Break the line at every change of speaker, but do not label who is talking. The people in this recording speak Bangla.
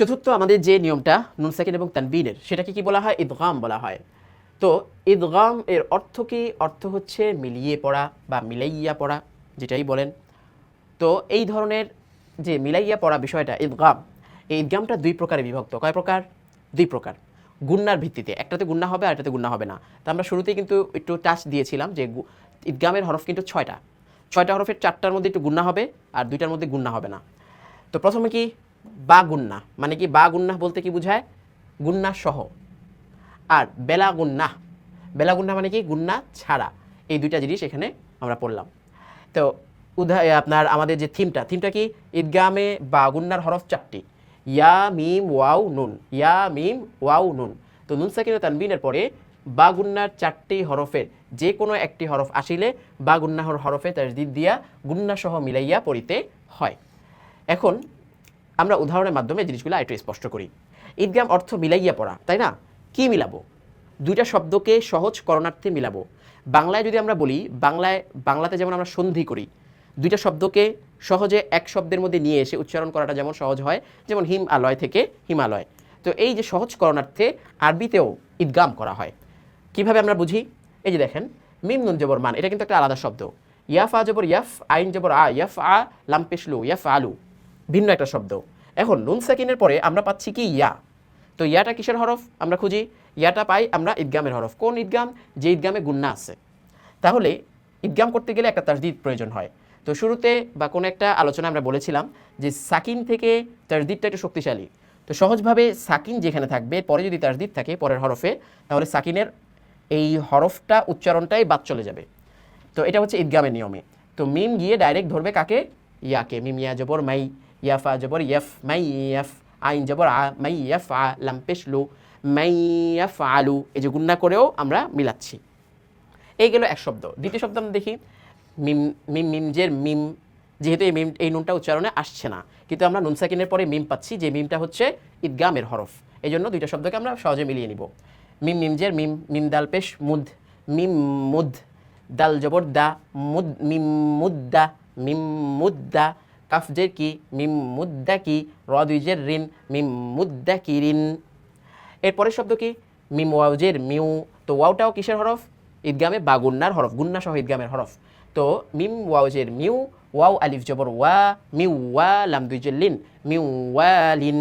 চতুর্থ আমাদের যে নিয়মটা নুন সাকিন এবং তানবিনের, সেটাকে কি বলা হয়? ইদগাম বলা হয়। তো ইদগাম এর অর্থ কি? অর্থ হচ্ছে মিলিয়ে পড়া বা মিলাইয়া পড়া, যেটাই বলেন। তো এই ধরনের যে মিলাইয়া পড়া বিষয়টা ইদগাম, এই ইদগামটা দুই প্রকারে বিভক্ত। কয় প্রকার? দুই প্রকার। গুন্নার ভিত্তিতে, একটাতে গুন্না হবে আর একটাতে গুন্না হবে না। তো আমরা শুরুতেই কিন্তু একটু টাচ দিয়েছিলাম যে ইদগামের হরফ কিন্তু ছয়টা হরফের চারটার মধ্যে একটু গুন্না হবে আর দুইটার মধ্যে গুন্না হবে না। তো প্রথমে কি বা গুন্না, মানে কি বা গুন্না বলতে কি বোঝায়? গুন্না সহ। আর বেলা গুন্না মানে কি? গুন্না ছাড়া। এই দুইটা জিনিস এখানে আমরা পড়লাম। তো আপনার আমাদের যে থিমটা কি? ঈদগামে বা গুন্নার হরফ চারটি, ইয়া মিম ওয়াও নুন, ইয়া মিম ওয়াও নুন। তো নুন সাকিন ও তানবিনের পরে বা গুন্নার চারটি হরফের যে কোনো একটি হরফ আসিলে বা গুন্নাহর হরফে তাজদিদ দিয়া গুন্না সহ মিলাইয়া পড়িতে হয়। এখন আমরা উদাহরণের মাধ্যমে জিনিসগুলো একটু স্পষ্ট করি। ঈদগাম অর্থ মিলাইয়া পড়া, তাই না? কি মিলাবো? দুইটা শব্দকে সহজ করণার্থে মিলাবো। বাংলায় যদি আমরা বলি, বাংলাতে যেমন আমরা সন্ধি করি, দুইটা শব্দকে সহজে এক শব্দের মধ্যে নিয়ে এসে উচ্চারণ করাটা যেমন সহজ হয়, যেমন হিম আলয় থেকে হিমালয়। তো এই যে সহজ করণার্থে আরবিতেও ঈদগাম করা হয়। কিভাবে আমরা বুঝি? এই যে দেখেন, মিম নুন জবর মান, এটা কিন্তু একটা আলাদা শব্দ। ইয়াফ আ জবর ইয়াফ, আইন জবর আ, ইয়াফ আ লাম পেশলু, ইয়াফ আলু, ভিন্ন একটা শব্দ। এখন নুন সাকিনের পরে আমরা পাচ্ছি কি? ইয়া। তো ইয়াটা কিসের হরফ? আমরা খুঁজি, ইয়াটা পাই আমরা ঈদগামের হরফ। কোন ঈদগাম? যে ঈদগামে গুন্না আছে। তাহলে ঈদগাম করতে গেলে একটা তাজদিদ প্রয়োজন হয়। তো শুরুতে বা কোনো একটা আলোচনা আমরা বলেছিলাম যে সাকিন থেকে তাজদিদটা একটু শক্তিশালী। তো সহজভাবে সাকিন যেখানে থাকবে, পরে যদি তাজদিদ থাকে পরের হরফে, তাহলে সাকিনের এই হরফটা উচ্চারণটাই বাদ চলে যাবে। তো এটা হচ্ছে ঈদগামের নিয়মে। তো মিম গিয়ে ডাইরেক্ট ধরবে কাকে? ইয়াকে। মিম ইয়া জবর মাই, ইয়াফা জবর ইয়াফ, মাই ইয়াফ, আইন জবর আ, মাই ইয়াফ আ লাম পেশলু, মাই ইয়াফ আলু। এই যে গুন্না করেও আমরা মিলাচ্ছি। এই গেল এক শব্দ। দ্বিতীয় শব্দ আমরা দেখি, মিম মিমজের মিম, যেহেতু এই নুনটা উচ্চারণে আসছে না, কিন্তু আমরা নুন সাকিনের পরে মিম পাচ্ছি, যে মিমটা হচ্ছে ঈদগামের হরফ। এই জন্য দুইটা শব্দকে আমরা সহজে মিলিয়ে নিব। মিমজের মিম, মিম দাল পেশ মুদ, মিম মুদ, দাল জবর দা, মুদ মিম মুদ্দা, মিম মুদ্দা। কাফজের কি? মিম মুদ্দা কি। র দুইজের রিন, মিম মুদ্দা কি রিন। এরপরের শব্দ কি? মিম ওয়াউজের মিউ। তো ওয়াওটাও কিসের হরফ? ঈদগামে বা গুন্নার হরফ, গুন্না সহ ঈদগামের হরফ। তো মিম ওয়াউজের মিউ, ওয়াও আলিফ জবর ওয়া, মিউ ওয়া লাম দুইজের লিন, মিউ ওয়া লিন।